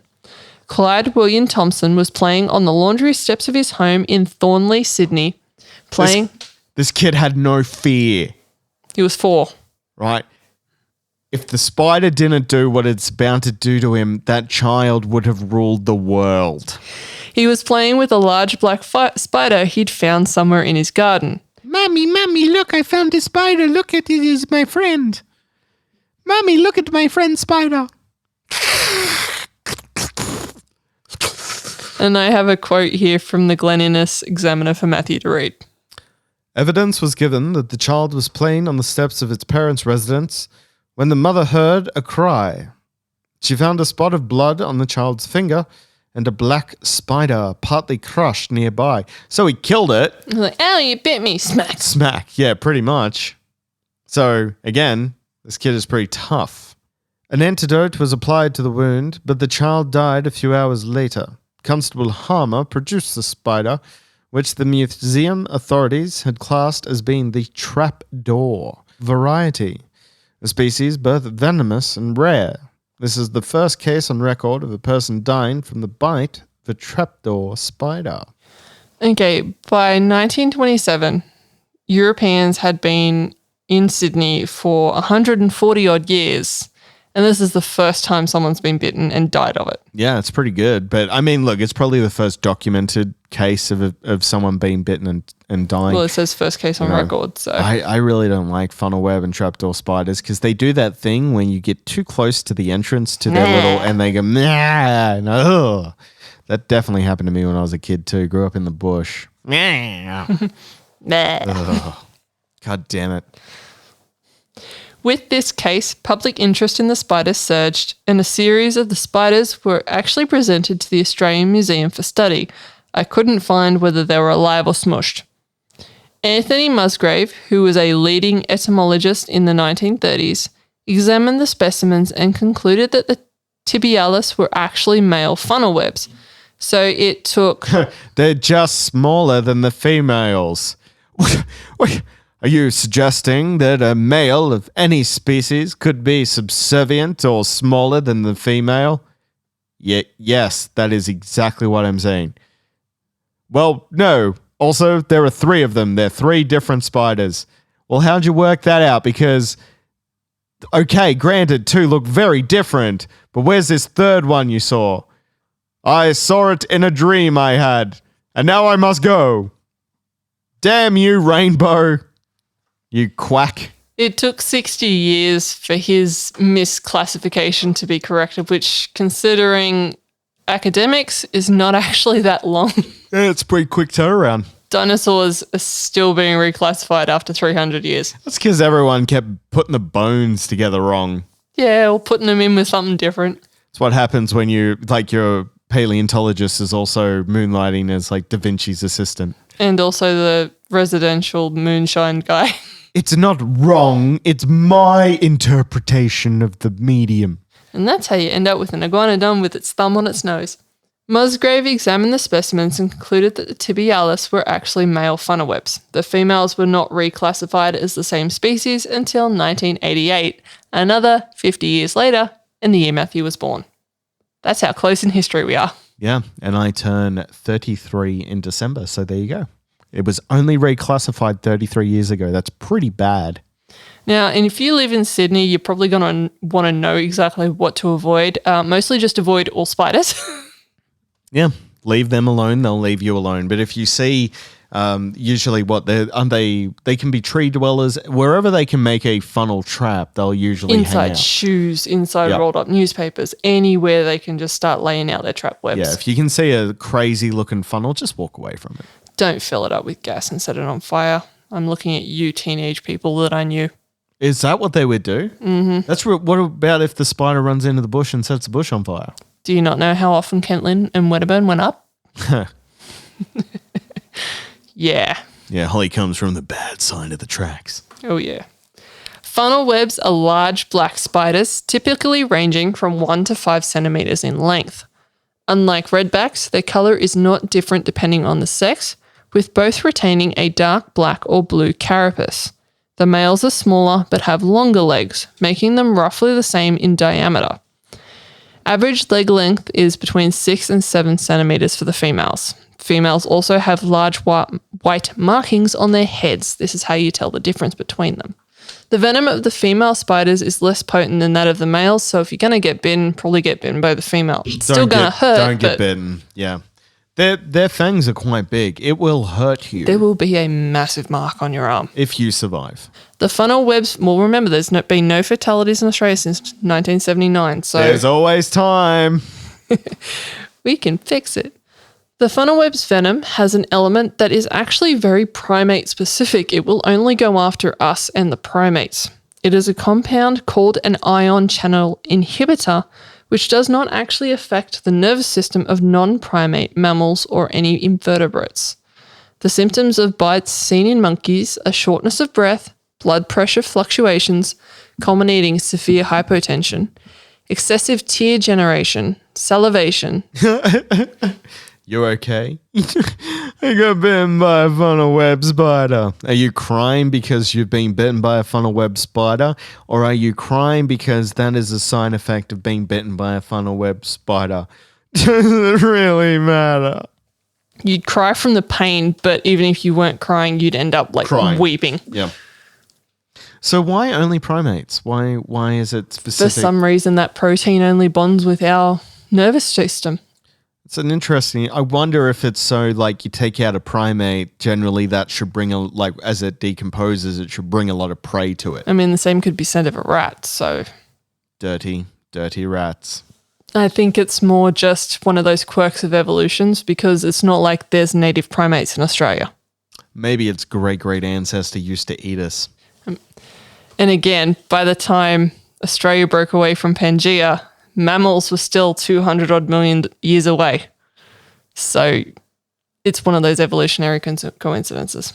Clyde William Thompson was playing on the laundry steps of his home in Thornley, Sydney. This kid had no fear. He was 4. Right? If the spider didn't do what it's bound to do to him, that child would have ruled the world. He was playing with a large black spider he'd found somewhere in his garden. Mommy, look, I found a spider. Look at it, is my friend. Mommy, look at my friend spider. And I have a quote here from the Glen Innes Examiner for Matthew to read. Evidence was given that the child was playing on the steps of its parents' residence when the mother heard a cry. She found a spot of blood on the child's finger and a black spider partly crushed nearby. So he killed it. I was like, ow, you bit me. Smack. Smack, yeah, pretty much. So, again, this kid is pretty tough. An antidote was applied to the wound, but the child died a few hours later. Constable Harmer produced the spider, which the museum authorities had classed as being the trapdoor variety, a species both venomous and rare. This is the first case on record of a person dying from the bite of a trapdoor spider. Okay, by 1927, Europeans had been in Sydney for 140 odd years. And this is the first time someone's been bitten and died of it. Yeah, it's pretty good. But I mean, look, it's probably the first documented case of someone being bitten and dying. Well, it says first case on record. So I really don't like funnel web and trapdoor spiders because they do that thing when you get too close to the entrance to their little, and they go, nah, no. That definitely happened to me when I was a kid too. Grew up in the bush. Ugh. God damn it. With this case, public interest in the spiders surged, and a series of the spiders were actually presented to the Australian Museum for study. I couldn't find whether they were alive or smushed. Anthony Musgrave, who was a leading entomologist in the 1930s, examined the specimens and concluded that the tibialis were actually male funnel webs. So it took... They're just smaller than the females. What? Are you suggesting that a male of any species could be subservient or smaller than the female? Yes, that is exactly what I'm saying. Well, no. Also, there are 3 of them. They're 3 different spiders. Well, how'd you work that out? Because, okay, granted, 2 look very different, but where's this 3rd one you saw? I saw it in a dream I had, and now I must go. Damn you, Rainbow. You quack. It took 60 years for his misclassification to be corrected, which, considering academics, is not actually that long. Yeah, it's a pretty quick turnaround. Dinosaurs are still being reclassified after 300 years. That's because everyone kept putting the bones together wrong. Yeah, or putting them in with something different. It's what happens when you, like, your paleontologist is also moonlighting as, like, Da Vinci's assistant. And also the residential moonshine guy. It's not wrong. It's my interpretation of the medium. And that's how you end up with an iguanodon with its thumb on its nose. Musgrave examined the specimens and concluded that the tibialis were actually male funnel webs. The females were not reclassified as the same species until 1988, another 50 years later, and the year Matthew was born. That's how close in history we are. Yeah, and I turn 33 in December, so there you go. It was only reclassified 33 years ago. That's pretty bad. Now, and if you live in Sydney, you're probably going to want to know exactly what to avoid. Mostly just avoid all spiders. Yeah, leave them alone. They'll leave you alone. But if you see, usually they can be tree dwellers. Wherever they can make a funnel trap, they'll usually hang inside out. Shoes, inside rolled up newspapers, anywhere they can just start laying out their trap webs. Yeah, if you can see a crazy looking funnel, just walk away from it. Don't fill it up with gas and set it on fire. I'm looking at you teenage people that I knew. Is that what they would do? Mm-hmm. That's what about if the spider runs into the bush and sets the bush on fire? Do you not know how often Kentland and Wedderburn went up? Yeah. Yeah, Holly comes from the bad side of the tracks. Oh, yeah. Funnel webs are large black spiders, typically ranging from 1 to 5 centimeters in length. Unlike redbacks, their color is not different depending on the sex, with both retaining a dark black or blue carapace. The males are smaller but have longer legs, making them roughly the same in diameter. Average leg length is between 6 and 7 centimeters for the females. Females also have large white markings on their heads. This is how you tell the difference between them. The venom of the female spiders is less potent than that of the males, so if you're going to get bitten, probably get bitten by the female. It's still going to hurt. Don't get bitten, yeah. Their fangs are quite big. It will hurt you. There will be a massive mark on your arm. If you survive. The funnel webs, well, remember, there's been no fatalities in Australia since 1979, so... There's always time. We can fix it. The funnel web's venom has an element that is actually very primate specific. It will only go after us and the primates. It is a compound called an ion channel inhibitor, which does not actually affect the nervous system of non-primate mammals or any invertebrates. The symptoms of bites seen in monkeys are shortness of breath, blood pressure fluctuations, culminating in severe hypotension, excessive tear generation, salivation. You okay? I got bitten by a funnel web spider. Are you crying because you've been bitten by a funnel web spider? Or are you crying because that is a side effect of being bitten by a funnel web spider? Does it really matter? You'd cry from the pain, but even if you weren't crying, you'd end up like crying. Weeping. Yeah. So why only primates? Why is it specific? For some reason, that protein only bonds with our nervous system. It's an interesting. I wonder if it's so like you take out a primate, generally that should bring as it decomposes, it should bring a lot of prey to it. I mean, the same could be said of a rat. So dirty rats. I think it's more just one of those quirks of evolutions because it's not like there's native primates in Australia. Maybe its great ancestor used to eat us. And again, by the time Australia broke away from Pangea, mammals were still 200 odd million years away. So it's one of those evolutionary coincidences.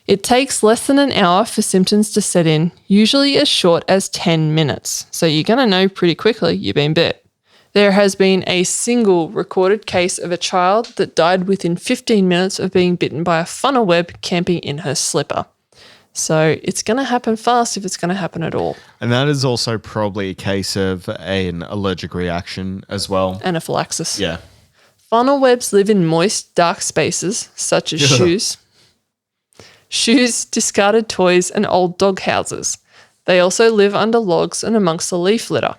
It takes less than an hour for symptoms to set in, usually as short as 10 minutes. So you're going to know pretty quickly you've been bit. There has been a single recorded case of a child that died within 15 minutes of being bitten by a funnel web camping in her slipper. So it's going to happen fast if it's going to happen at all. And that is also probably a case of an allergic reaction as well. Anaphylaxis. Yeah. Funnel webs live in moist, dark spaces, such as shoes, discarded toys, and old dog houses. They also live under logs and amongst the leaf litter.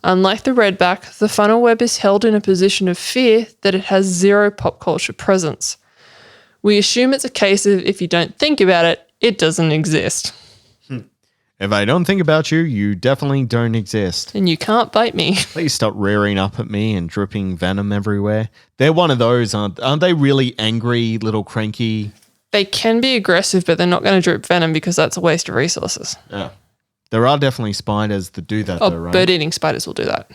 Unlike the redback, the funnel web is held in a position of fear that it has zero pop culture presence. We assume it's a case of if you don't think about it, it doesn't exist. If I don't think about you, you definitely don't exist. And you can't bite me. Please stop rearing up at me and dripping venom everywhere. They're one of those, aren't they? Really angry, little cranky. They can be aggressive, but they're not going to drip venom because that's a waste of resources. Yeah. There are definitely spiders that do that, though, right? Bird-eating spiders will do that.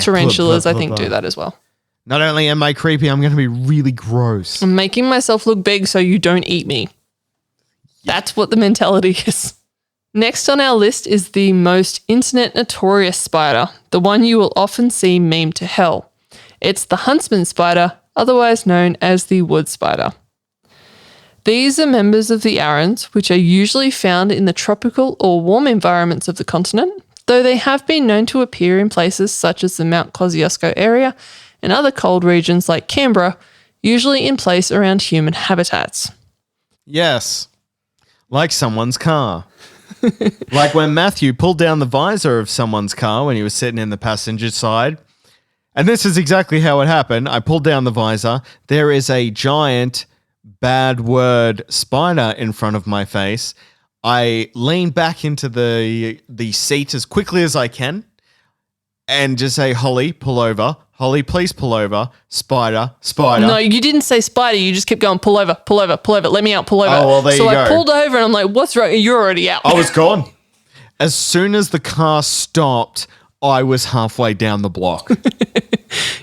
Tarantulas, I think, do that as well. Not only am I creepy, I'm going to be really gross. I'm making myself look big so you don't eat me. That's what the mentality is. Next on our list is the most internet notorious spider, the one you will often see memed to hell. It's the huntsman spider, otherwise known as the wood spider. These are members of the arans, which are usually found in the tropical or warm environments of the continent, though they have been known to appear in places such as the Mount Kosciuszko area and other cold regions like Canberra, usually in place around human habitats. Yes. Like someone's car. Like when Matthew pulled down the visor of someone's car when he was sitting in the passenger side. And this is exactly how it happened. I pulled down the visor. There is a giant bad word spider in front of my face. I lean back into the seat as quickly as I can and just say, Holly, pull over. Holly, please pull over. Spider. No, you didn't say spider. You just kept going, pull over. Let me out, pull over. Oh, well, there you go. So I pulled over and I'm like, what's wrong? You're already out. I was gone. As soon as the car stopped, I was halfway down the block.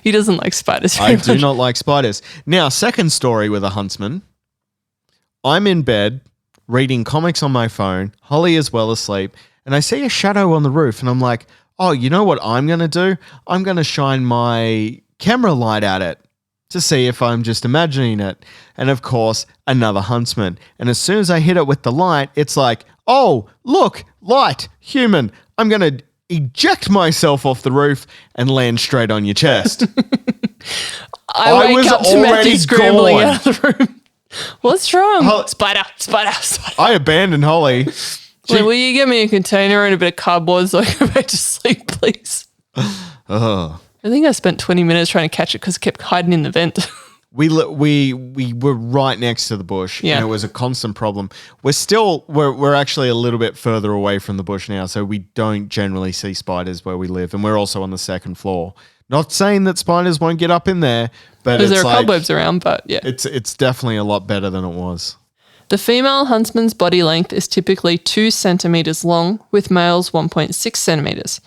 He doesn't like spiders. I do not like spiders. Now, second story with a huntsman. I'm in bed reading comics on my phone. Holly is well asleep. And I see a shadow on the roof. And I'm like, oh, you know what I'm going to do? I'm going to shine my camera light at it to see if I'm just imagining it. And of course, another huntsman. And as soon as I hit it with the light, it's like, oh, look, light, human. I'm going to eject myself off the roof and land straight on your chest. I wake up to Matthew scrambling out of the room. What's wrong? Spider. I abandoned Holly. Like, will you get me a container and a bit of cardboard so I can go back to sleep, please? I think I spent 20 minutes trying to catch it because it kept hiding in the vent. We were right next to the bush, and it was a constant problem. We're actually a little bit further away from the bush now, so we don't generally see spiders where we live, and we're also on the second floor. Not saying that spiders won't get up in there, but there are cobwebs around, but yeah. It's definitely a lot better than it was. The female huntsman's body length is typically 2 centimeters long, with males 1.6 centimeters.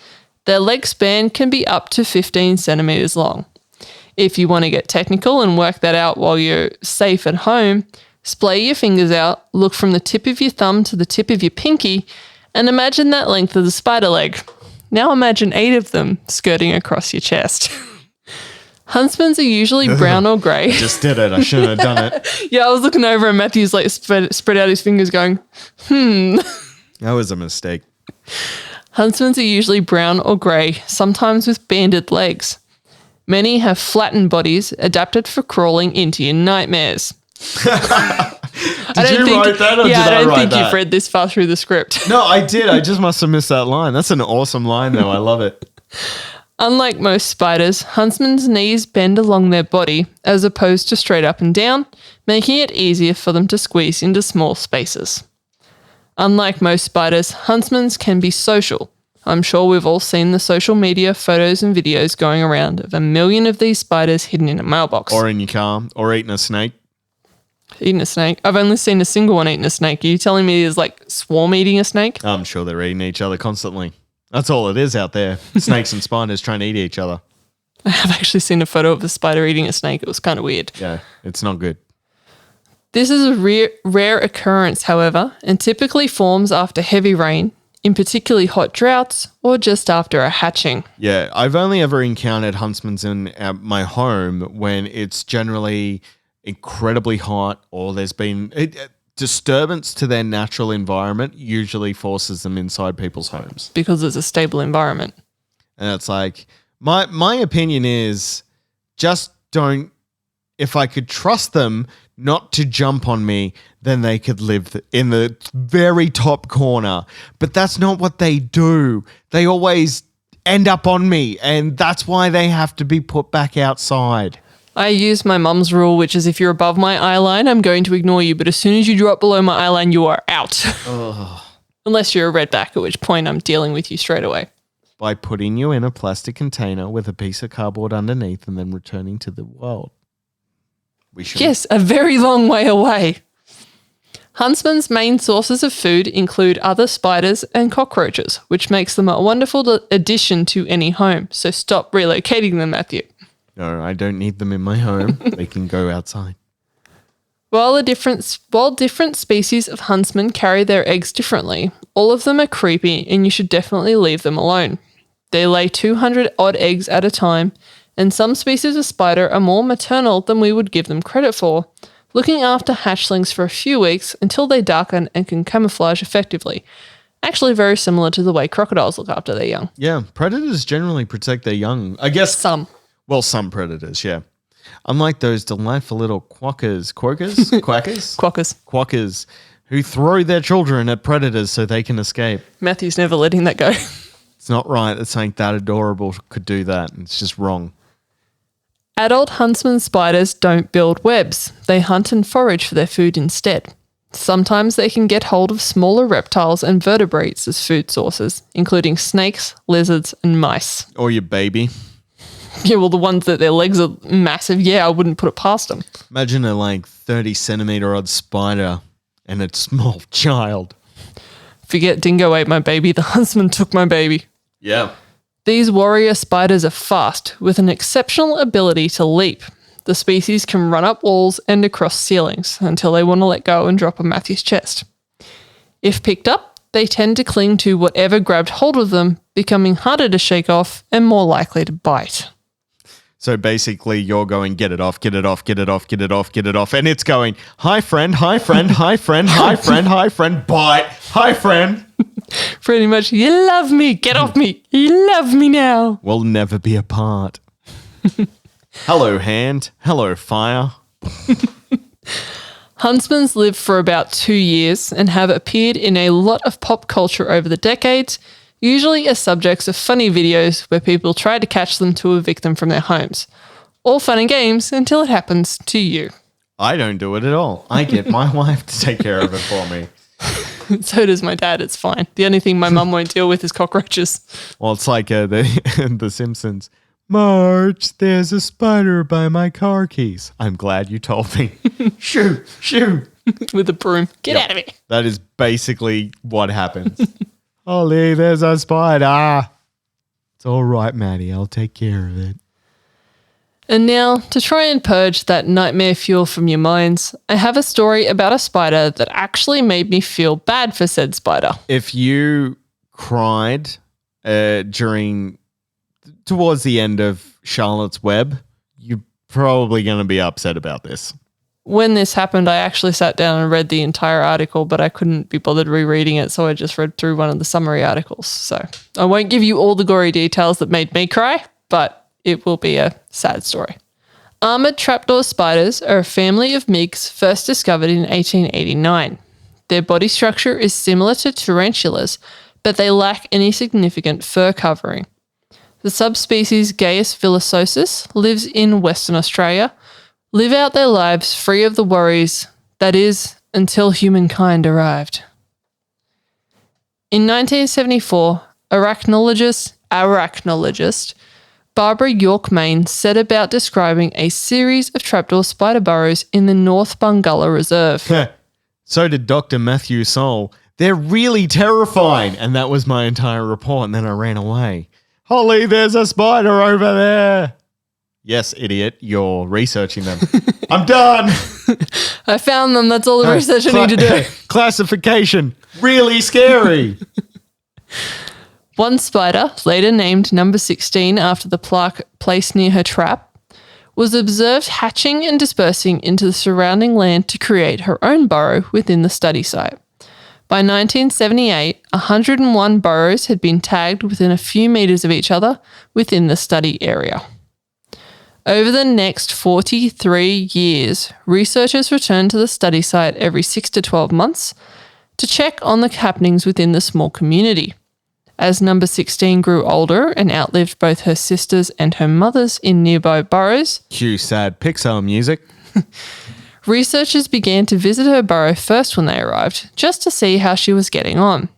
Their leg span can be up to 15 centimeters long. If you want to get technical and work that out while you're safe at home, splay your fingers out, look from the tip of your thumb to the tip of your pinky, and imagine that length of the spider leg. Now imagine 8 of them skirting across your chest. Huntsmans are usually brown or grey. Just did it. I shouldn't have done it. Yeah, I was looking over and Matthew's like spread out his fingers going, That was a mistake. Huntsmans are usually brown or grey, sometimes with banded legs. Many have flattened bodies adapted for crawling into your nightmares. Did you write that or did I I don't write think that? you've read this far through the script. No, I did. I just must have missed that line. That's an awesome line, though. I love it. Unlike most spiders, huntsmen's knees bend along their body as opposed to straight up and down, making it easier for them to squeeze into small spaces. Unlike most spiders, huntsmen can be social. I'm sure we've all seen the social media photos and videos going around of 1 million of these spiders hidden in a mailbox. Or in your car, or eating a snake. Eating a snake? I've only seen a single one eating a snake. Are you telling me there's like swarm eating a snake? I'm sure they're eating each other constantly. That's all it is out there. Snakes and spiders trying to eat each other. I have actually seen a photo of a spider eating a snake. It was kind of weird. Yeah, it's not good. This is a rare occurrence, however, and typically forms after heavy rain, in particularly hot droughts, or just after a hatching. Yeah, I've only ever encountered huntsmen in my home when it's generally incredibly hot or there's been disturbance to their natural environment usually forces them inside people's homes. Because it's a stable environment. And it's like, my opinion is just don't, if I could trust them not to jump on me, then they could live in the very top corner. But that's not what they do. They always end up on me, and that's why they have to be put back outside. I use my mum's rule, which is if you're above my eye line, I'm going to ignore you. But as soon as you drop below my eye line, you are out. Unless you're a redback, at which point I'm dealing with you straight away. By putting you in a plastic container with a piece of cardboard underneath and then returning to the world. Yes, a very long way away. Huntsmen's main sources of food include other spiders and cockroaches, which makes them a wonderful addition to any home. So stop relocating them, Matthew. No, I don't need them in my home. They can go outside. While different species of huntsmen carry their eggs differently, all of them are creepy and you should definitely leave them alone. They lay 200 odd eggs at a time, and some species of spider are more maternal than we would give them credit for, looking after hatchlings for a few weeks until they darken and can camouflage effectively. Actually very similar to the way crocodiles look after their young. Yeah, predators generally protect their young. I guess some. Well, some predators, yeah. Unlike those delightful little quackers, who throw their children at predators so they can escape. Matthew's never letting that go. It's not right that something that adorable could do that. It's just wrong. Adult huntsman spiders don't build webs. They hunt and forage for their food instead. Sometimes they can get hold of smaller reptiles and vertebrates as food sources, including snakes, lizards, and mice. Or your baby. Yeah, well, the ones that their legs are massive, yeah, I wouldn't put it past them. Imagine a 30-centimeter odd spider and a small child. Forget dingo ate my baby, the huntsman took my baby. Yeah. These warrior spiders are fast, with an exceptional ability to leap. The species can run up walls and across ceilings until they want to let go and drop on Matthew's chest. If picked up, they tend to cling to whatever grabbed hold of them, becoming harder to shake off and more likely to bite. So basically you're going, get it off, get it off, get it off, get it off, get it off. And it's going, hi friend, hi friend, hi friend, hi friend, hi friend, bite, hi friend. Pretty much, you love me, get off me, you love me now. We'll never be apart. Hello hand, hello fire. Huntsmen live for about 2 years and have appeared in a lot of pop culture over the decades, usually as subjects of funny videos where people try to catch them to evict them from their homes. All fun and games until it happens to you. I don't do it at all. I get my wife to take care of it for me. So does my dad, it's fine. The only thing my mum won't deal with is cockroaches. Well, it's like the Simpsons. Marge, there's a spider by my car keys. I'm glad you told me. Shoo, shoo. With a broom. Get out of here. That is basically what happens. Ollie, there's a spider. It's all right, Maddie. I'll take care of it. And now, to try and purge that nightmare fuel from your minds, I have a story about a spider that actually made me feel bad for said spider. If you cried towards the end of Charlotte's Web, you're probably going to be upset about this. When this happened, I actually sat down and read the entire article, but I couldn't be bothered rereading it, so I just read through one of the summary articles. So I won't give you all the gory details that made me cry, but it will be a sad story. Armoured trapdoor spiders are a family of MIGs first discovered in 1889. Their body structure is similar to tarantulas, but they lack any significant fur covering. The subspecies Gaius villososus lives in Western Australia, live out their lives free of the worries, that is, until humankind arrived. In 1974, arachnologist Barbara York Main set about describing a series of trapdoor spider burrows in the North Bungalla Reserve. So did Dr. Matthew Soul. They're really terrifying. And that was my entire report, and then I ran away. Holly, there's a spider over there. Yes, idiot, you're researching them. I'm done. I found them. That's all the research I need to do. Classification. Really scary. One spider, later named number 16 after the plaque placed near her trap, was observed hatching and dispersing into the surrounding land to create her own burrow within the study site. By 1978, 101 burrows had been tagged within a few metres of each other within the study area. Over the next 43 years, researchers returned to the study site every 6 to 12 months to check on the happenings within the small community. As number 16 grew older and outlived both her sisters and her mothers in nearby burrows, Cue sad Pixar music. researchers began to visit her burrow first when they arrived, just to see how she was getting on.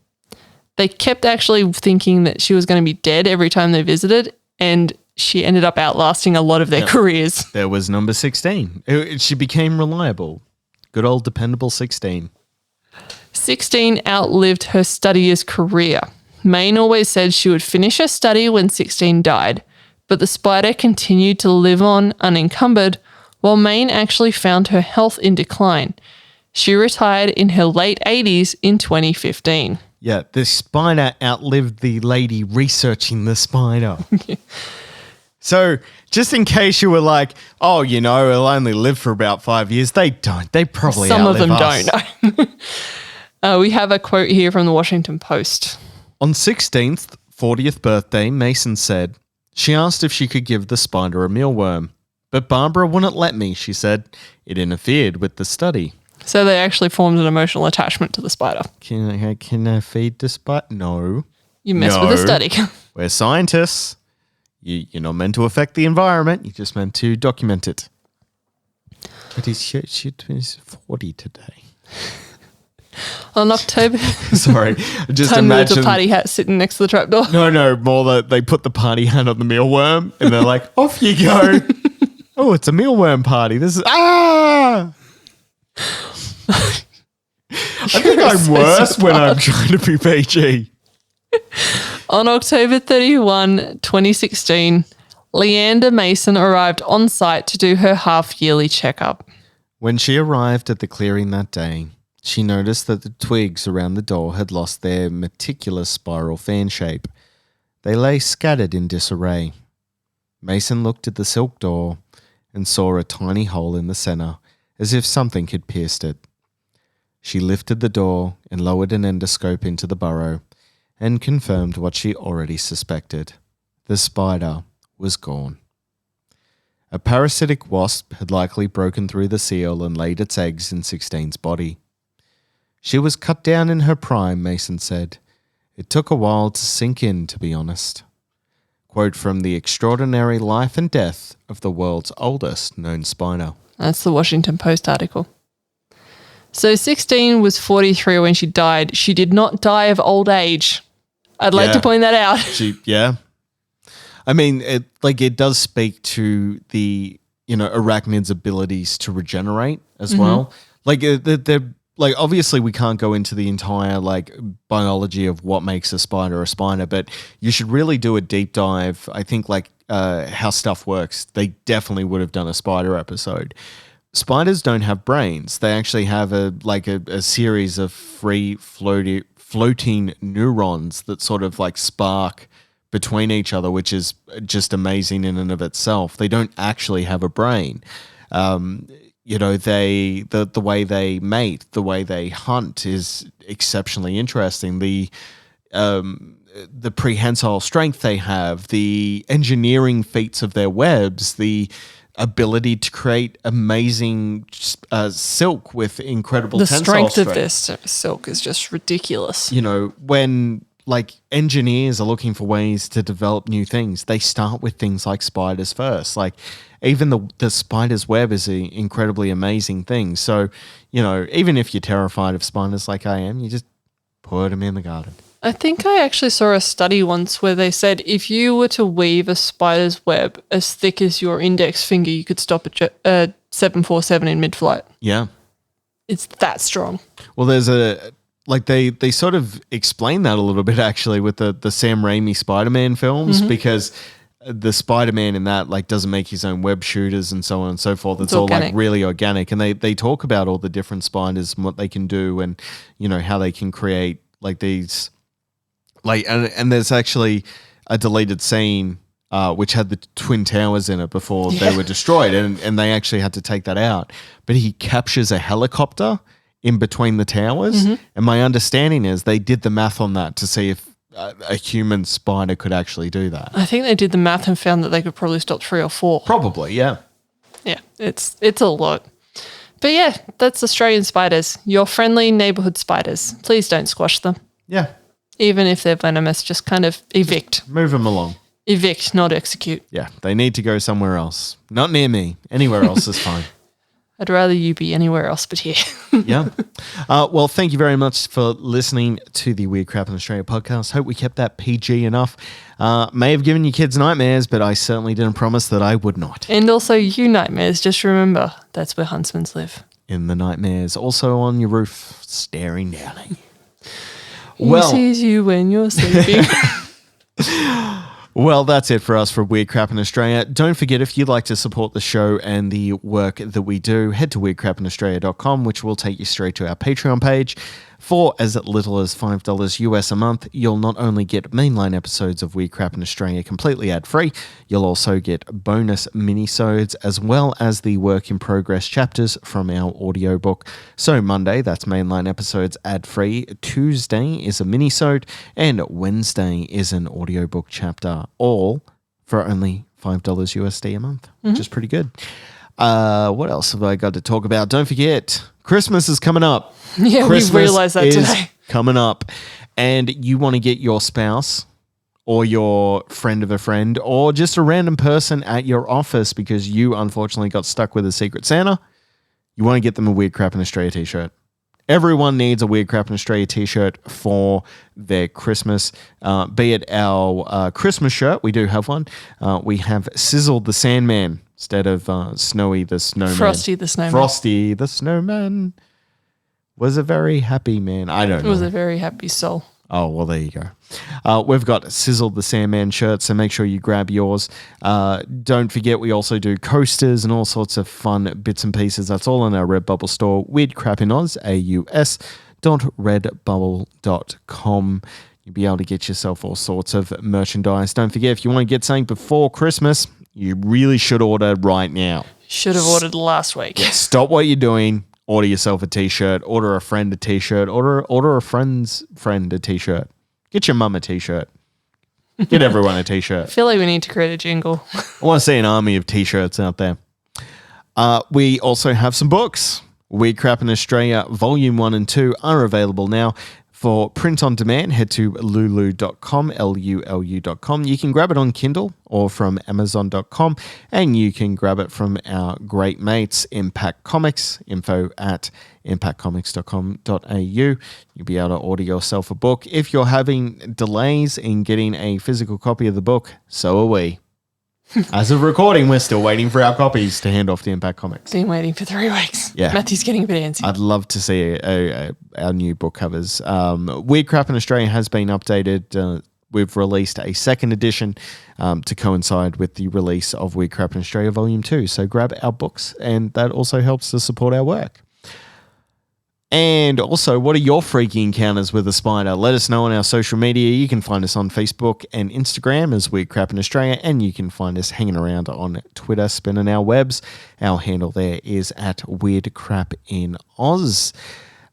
They kept actually thinking that she was going to be dead every time they visited, and she ended up outlasting a lot of their careers. There was number 16. She became reliable. Good old dependable 16. 16 outlived her studier's career. Maine always said she would finish her study when 16 died, but the spider continued to live on unencumbered, while Maine actually found her health in decline. She retired in her late 80s in 2015. Yeah, the spider outlived the lady researching the spider. So, just in case you were like, oh, you know, it'll only live for about 5 years, they don't. They probably Some of them us. don't know. We have a quote here from the Washington Post. On 16th, 40th birthday, Mason said, she asked if she could give the spider a mealworm. But Barbara wouldn't let me, she said. It interfered with the study. So they actually formed an emotional attachment to the spider. Can I feed the spider? No. You mess with the study. We're scientists. You're not meant to affect the environment. You're just meant to document it. But she's 40 today. On October... Sorry. Just Tony imagine... with a party hat sitting next to the trapdoor. No. More that they put the party hat on the mealworm and they're like, off you go. Oh, it's a mealworm party. This is... Ah! I think I'm worse when I'm trying to be PG. On October 31, 2016, Leander Mason arrived on site to do her half-yearly checkup. When she arrived at the clearing that day, she noticed that the twigs around the door had lost their meticulous spiral fan shape. They lay scattered in disarray. Mason looked at the silk door and saw a tiny hole in the center, as if something had pierced it. She lifted the door and lowered an endoscope into the burrow and confirmed what she already suspected. The spider was gone. A parasitic wasp had likely broken through the seal and laid its eggs in 16's body. She was cut down in her prime, Mason said. It took a while to sink in, to be honest. Quote from The Extraordinary Life and Death of the World's Oldest Known Spider. That's the Washington Post article. So 16 was 43 when she died. She did not die of old age. I'd like to point that out. I mean, it does speak to the, arachnids' abilities to regenerate as well. They're obviously we can't go into the entire biology of what makes a spider, but you should really do a deep dive. I think how stuff works. They definitely would have done a spider episode. Spiders don't have brains. They actually have a series of free floating neurons that sort of spark between each other, which is just amazing in and of itself. They don't actually have a brain. The way they mate, the way they hunt is exceptionally interesting. The prehensile strength they have, the engineering feats of their webs, the ability to create amazing silk with incredible tensile strength of strength. this silk is just ridiculous. You know, when like engineers are looking for ways to develop new things, they start with things like spiders first. Like even the spider's web is an incredibly amazing thing. So, you know, even if you're terrified of spiders like I am, you just put them in the garden. I think I actually saw a study once where they said if you were to weave a spider's web as thick as your index finger, you could stop a 747 in mid-flight. Yeah. It's that strong. Well, there's they sort of explain that a little bit actually with the Sam Raimi Spider-Man films, because the Spider-Man in that like doesn't make his own web shooters and so on and so forth. It's all like really organic, and they talk about all the different spiders and what they can do, and you know how they can create like these. Like and there's actually a deleted scene which had the Twin Towers in it before they were destroyed, and they actually had to take that out. But he captures a helicopter in between the towers, and my understanding is they did the math on that to see if a human spider could actually do that. I think they did the math and found that they could probably stop 3 or 4. Probably, yeah. Yeah, it's a lot. But yeah, that's Australian spiders. Your friendly neighbourhood spiders. Please don't squash them. Yeah. Even if they're venomous, just kind of evict. Move them along. Evict, not execute. Yeah, they need to go somewhere else. Not near me. Anywhere else is fine. I'd rather you be anywhere else but here. Yeah. Well, thank you very much for listening to the Weird Crap in Australia podcast. Hope we kept that PG enough. May have given you kids nightmares, but I certainly didn't promise that I would not. And also you nightmares, just remember, that's where huntsmans live. In the nightmares. Also on your roof, staring down at you. He sees you when you're sleeping. Well, that's it for us for Weird Crap in Australia. Don't forget, if you'd like to support the show and the work that we do, head to weirdcrapinaustralia.com, which will take you straight to our Patreon page. For as little as $5 US a month, you'll not only get mainline episodes of Weird Crap in Australia completely ad-free, you'll also get bonus minisodes as well as the work-in-progress chapters from our audiobook. So Monday, that's mainline episodes ad-free. Tuesday is a minisode, and Wednesday is an audiobook chapter, all for only $5 USD a month, which is pretty good. What else have I got to talk about? Don't forget, Christmas is coming up. Yeah, Christmas we realized that today. Coming up, and you want to get your spouse or your friend of a friend or just a random person at your office because you unfortunately got stuck with a Secret Santa. You want to get them a Weird Crap in Australia t-shirt. Everyone needs a Weird Crap in Australia t-shirt for their Christmas. Be it our Christmas shirt, we do have one. We have Sizzle the Sandman instead of Snowy the Snowman. Frosty the Snowman. Frosty the Snowman was a very happy man. I don't know. It was a very happy soul. Oh, well, there you go. We've got Sizzle the Sandman shirts, so make sure you grab yours. Don't forget, we also do coasters and all sorts of fun bits and pieces. That's all in our Redbubble store, Weird Crap in Oz, AUS.redbubble.com. You'll be able to get yourself all sorts of merchandise. Don't forget, if you want to get something before Christmas, you really should order right now. Should have ordered last week. Yeah, stop what you're doing. Order yourself a t-shirt, order a friend a t-shirt, order a friend's friend a t-shirt. Get your mum a t-shirt. Get everyone a t-shirt. I feel like we need to create a jingle. I want to see an army of t-shirts out there. We also have some books. Weird Crap in Australia Volume 1 and 2 are available now. For print on demand, head to lulu.com, Lulu.com. You can grab it on Kindle or from Amazon.com, and you can grab it from our great mates, Impact Comics, info@impactcomics.com.au. You'll be able to order yourself a book. If you're having delays in getting a physical copy of the book, so are we. As of recording, we're still waiting for our copies to hand off to Impact Comics. Been waiting for 3 weeks. Yeah. Matthew's getting a bit antsy. I'd love to see our new book covers. Weird Crap in Australia has been updated. We've released a second edition to coincide with the release of Weird Crap in Australia Volume 2. So grab our books, and that also helps to support our work. And also, what are your freaky encounters with a spider? Let us know on our social media. You can find us on Facebook and Instagram as Weird Crap in Australia, and you can find us hanging around on Twitter, spinning our webs. Our handle there is @WeirdCrapInOz.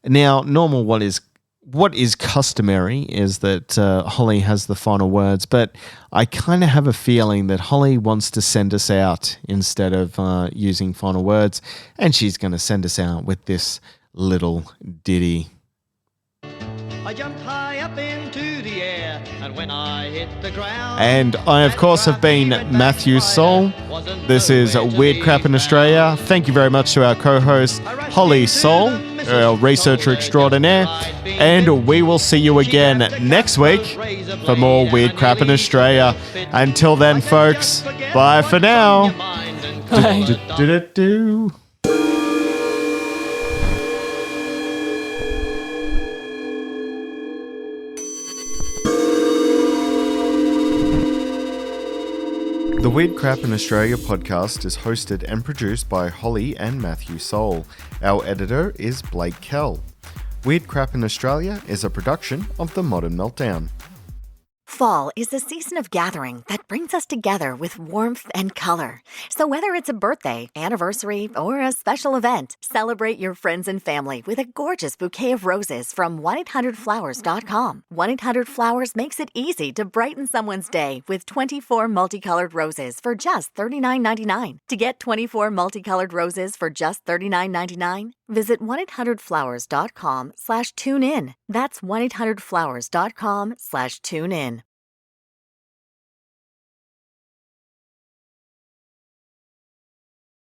Now, normal, what is what is customary is that Holly has the final words, but I kind of have a feeling that Holly wants to send us out instead of using final words, and she's going to send us out with this little ditty. I jumped high up into the air, and when I hit the ground... And I, of course, have been Matthew Soul. This is Weird Crap in Australia. Thank you very much to our co-host, Holly Soul, our researcher extraordinaire. And we will see you again next week for more Weird Crap in Australia. Until then, folks, bye for now. Bye. The Weird Crap in Australia podcast is hosted and produced by Holly and Matthew Soul. Our editor is Blake Kell. Weird Crap in Australia is a production of The Modern Meltdown. Fall is the season of gathering that brings us together with warmth and color. So whether it's a birthday, anniversary, or a special event, celebrate your friends and family with a gorgeous bouquet of roses from 1-800-Flowers.com. 1-800-Flowers makes it easy to brighten someone's day with 24 multicolored roses for just $39.99. To get 24 multicolored roses for just $39.99, visit 1-800-Flowers.com/tune in. That's 1-800-Flowers.com/tune in.